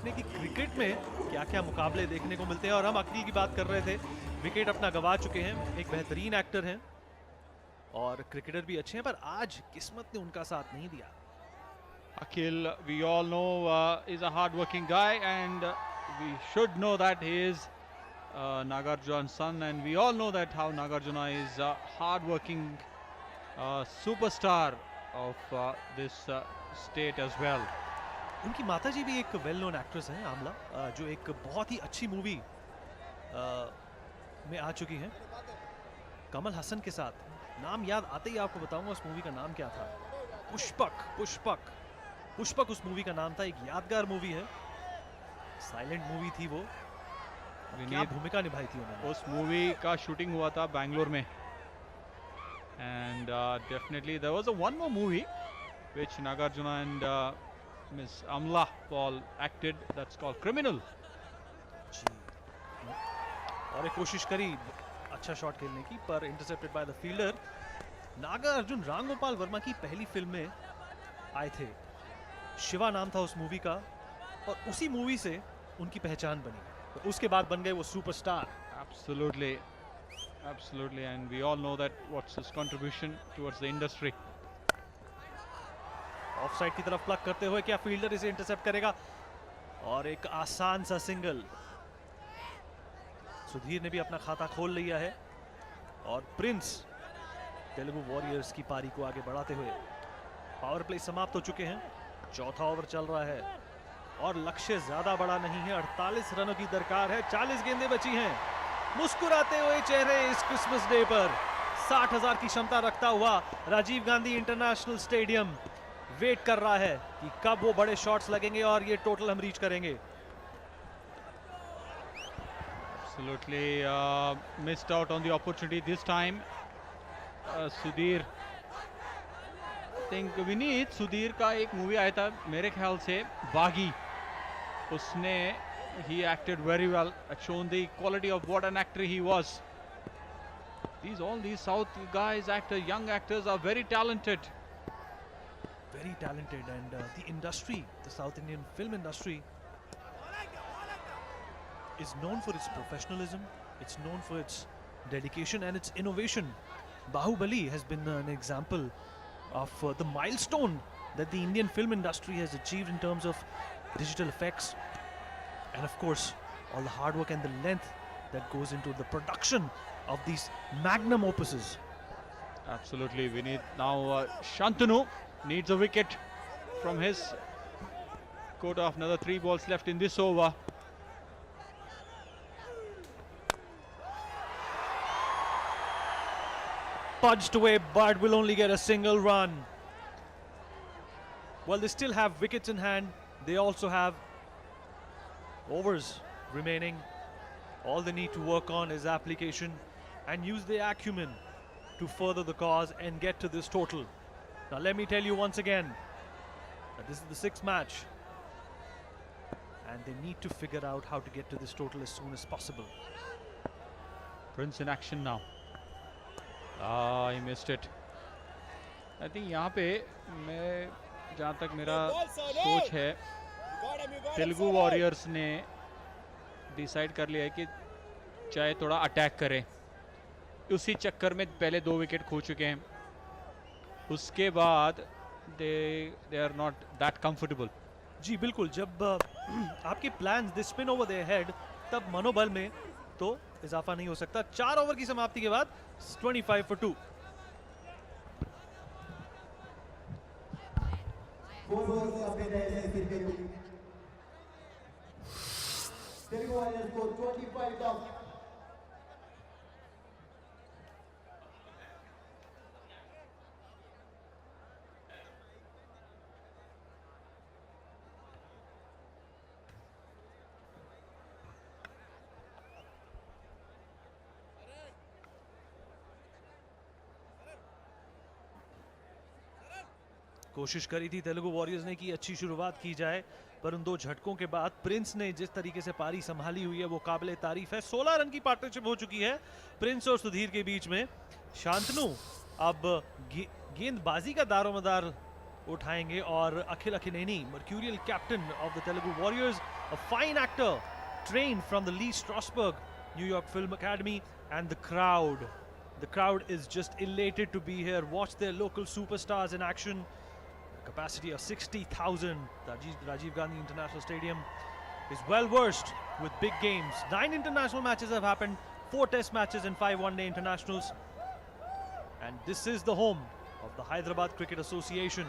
देखने की क्रिकेट में क्या क्या मुकाबले देखने को मिलते हैं। और हम अकील की बात कर रहे थे, विकेट अपना गंवा चुके हैं, एक बेहतरीन एक्टर हैं और क्रिकेटर भी अच्छे हैं, पर आज किस्मत ने उनका साथ नहीं दिया। Akhil, we all know is a hard-working guy, and we should know that he is Nagarjuna's son, and we all know that how Nagarjuna is a hard-working superstar of this state as well. उनकी माताजी भी एक well known actress हैं, आमला, जो एक बहुत ही अच्छी movie में आ चुकी हैं कमल हसन के साथ। नाम याद आते ही आपको बताऊंगा उस मूवी का नाम क्या था। पुष्पक पुष्पक पुष्पक उस मूवी का नाम था। एक यादगार मूवी है, साइलेंट मूवी थी वो। क्या भूमिका निभाई थी उन्होंने। उस मूवी का शूटिंग हुआ था बैंगलोर में, and definitely there was a one more movie which Nagarjuna and Miss Amla Paul acted, that's called Criminal. जी, और एक कोशिश करी अच्छा शॉट खेलने की, पर intercepted by the fielder. Nagarjuna Ramgopal Varma की पहली फिल्म में आए थे, शिवा नाम था उस मूवी का, और उसी मूवी से उनकी पहचान बनी। तो उसके बाद बन गए वो superstar. Absolutely, absolutely, and we all know that what's his contribution towards the industry. Offside की तरफ प्लग करते हुए क्या फील्डर इसे इंटरसेप्ट करेगा, और एक आसान सा सिंगल। सुधीर ने भी अपना खाता खोल लिया है, और प्रिंस तेलुगु वॉरियर्स की पारी को आगे बढ़ाते हुए। पावर प्ले समाप्त हो चुके हैं, चौथा ओवर चल रहा है और लक्ष्य ज्यादा बड़ा नहीं है। 48 रनों की दरकार है, 40 गेंदें बची हैं। मुस्कुराते हुए चेहरे इस क्रिसमस डे पर 60,000 की क्षमता रखता हुआ Rajiv Gandhi international stadium wait कर रहा है कि कब वो बड़े शॉट्स लगेंगे और ये टोटल हम रीच करेंगे। Absolutely missed out on the opportunity this time. Sudhir, I think we need Sudhir का एक मूवी आया था मेरे ख्याल से, बागी। उसने he acted very well, shown the quality of what an actor he was. All these South guys, actors, young actors are very talented. Very talented, and the industry, the South Indian film industry, is known for its professionalism, it's known for its dedication and its innovation. Bahubali has been an example of the milestone that the Indian film industry has achieved in terms of digital effects, and of course all the hard work and the length that goes into the production of these magnum opuses. Absolutely, we need now Shantanu needs a wicket from his quota of another 3 balls left in this over. Punched away, but will only get a single run. Well, they still have wickets in hand. They also have overs remaining. All they need to work on is application and use their acumen to further the cause and get to this total. Now let me tell you once again that this is the 6th match and they need to figure out how to get to this total as soon as possible. Prince in action now. He missed it. I think यहाँ पे मैं जहाँ तक मेरा सोच है, Telugu warriors ने decide कर लिया है कि चाहे थोड़ा अटैक करें। उसी चक्कर में पहले 2 विकेट खो चुके हैं, उसके बाद they are not that comfortable. जी बिल्कुल, जब आपके plans they spin over their head, तब मनोबल में तो इजाफा नहीं हो सकता। 4 ओवर की समाप्ति के बाद 25 for 2। कोशिश करी थी तेलुगु वॉरियर्स ने कि अच्छी शुरुआत की जाए, पर उन 2 झटकों के बाद प्रिंस ने जिस तरीके से पारी संभाली हुई है वो काबिले तारीफ है। 16 रन की पार्टनरशिप हो चुकी है प्रिंस और सुधीर के बीच में। शांतनु अब गेंदबाजी का दारोमदार उठाएंगे और अखिल अखिनेनी, mercurial captain of the Telugu Warriors, a fine actor trained from the Lee Strasberg New York Film Academy, and the crowd is just elated to be here. Watch their local superstars in action. Capacity of 60,000. Rajiv Gandhi International Stadium is well versed with big games. 9 international matches have happened, 4 test matches and 5 one-day internationals. And this is the home of the Hyderabad Cricket Association.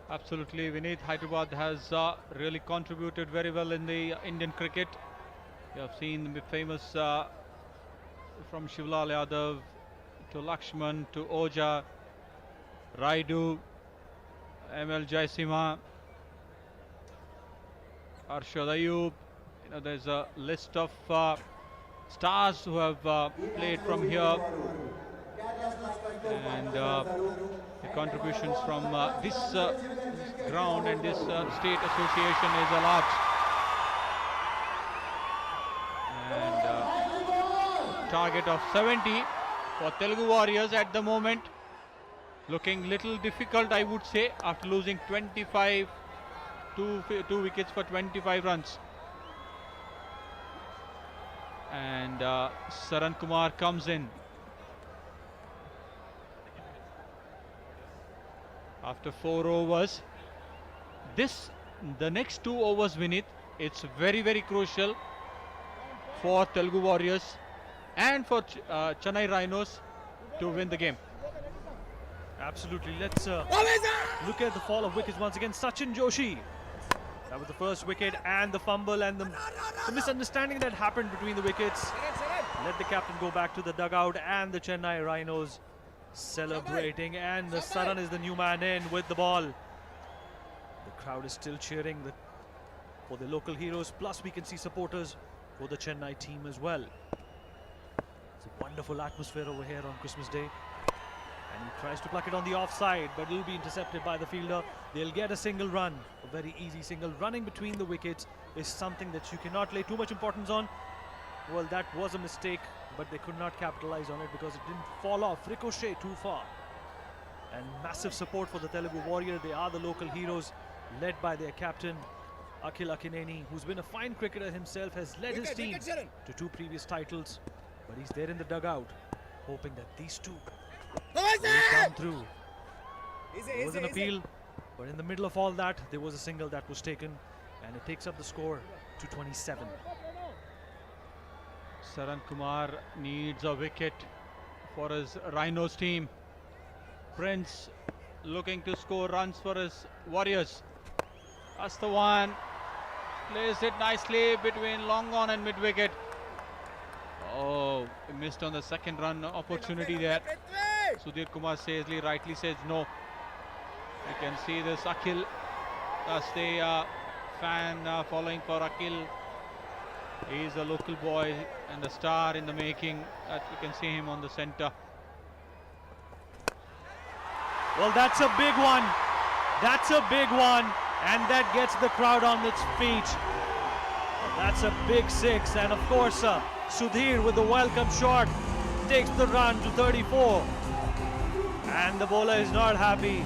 Absolutely, Vineet. Hyderabad has really contributed very well in the Indian cricket. You have seen the famous from Shivlal Yadav to Lakshman to Oja, Raidu, ML Jaisimha, Arshad Ayub. There's a list of stars who have played from here, and the contributions from this ground and this state association is a large. And target of 70 for Telugu Warriors at the moment. Looking little difficult, I would say, after losing 25, two wickets for 25 runs. And Saran Kumar comes in. After 4 overs. The next 2 overs, Vineet, it's very, very crucial for Telugu Warriors and for Chennai Rhinos to win the game. Absolutely. Let's look at the fall of wickets once again. Sachin Joshi. That was the first wicket, and the fumble and the misunderstanding that happened between the wickets. Let the captain go back to the dugout, and the Chennai Rhinos celebrating, and the Saran is the new man in with the ball. The crowd is still cheering for the local heroes, plus we can see supporters for the Chennai team as well. It's a wonderful atmosphere over here on Christmas Day. And he tries to pluck it on the offside, but it will be intercepted by the fielder. They'll get a single run, a very easy single. Running between the wickets is something that you cannot lay too much importance on. Well, that was a mistake, but they could not capitalize on it because it didn't fall off, ricochet too far. And massive support for the Telugu Warrior. They are the local heroes, led by their captain, Akhil Akineni, who's been a fine cricketer himself, has led his team to 2 previous titles. But he's there in the dugout, hoping that these two will come through. There was an appeal, but in the middle of all that, there was a single that was taken, and it takes up the score to 27. Saran Kumar needs a wicket for his Rhinos team. Prince looking to score runs for his Warriors. That's the one. Plays it nicely between long on and mid wicket. Oh, he missed on the second run opportunity there. Sudhir Kumar Saisley rightly says no. You can see this Akhil. That's the fan following for Akhil. He's a local boy and a star in the making. That you can see him on the center. Well, that's a big one. That's a big one. And that gets the crowd on its feet. That's a big 6. And of course, Sudhir with the welcome shot takes the run to 34. And the bowler is not happy.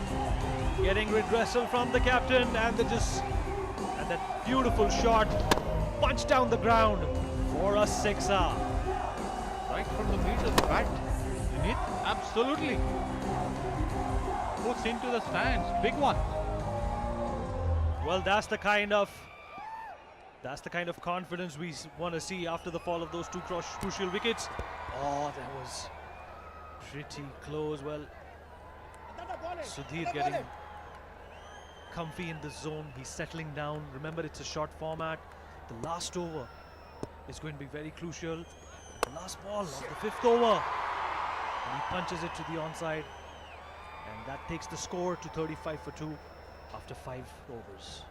Getting redressal from the captain, and that beautiful shot punched down the ground for a 6er. Right from the middle of the bat. Absolutely. Puts into the stands. Big one. Well, that's the kind of confidence we want to see after the fall of those 2 crucial wickets. Oh, that was pretty close. Well, Sudhir getting comfy in the zone. He's settling down. Remember, it's a short format. The last over is going to be very crucial. The last ball of the 5th over. And he punches it to the onside. And that takes the score to 35 for 2 after 5 overs.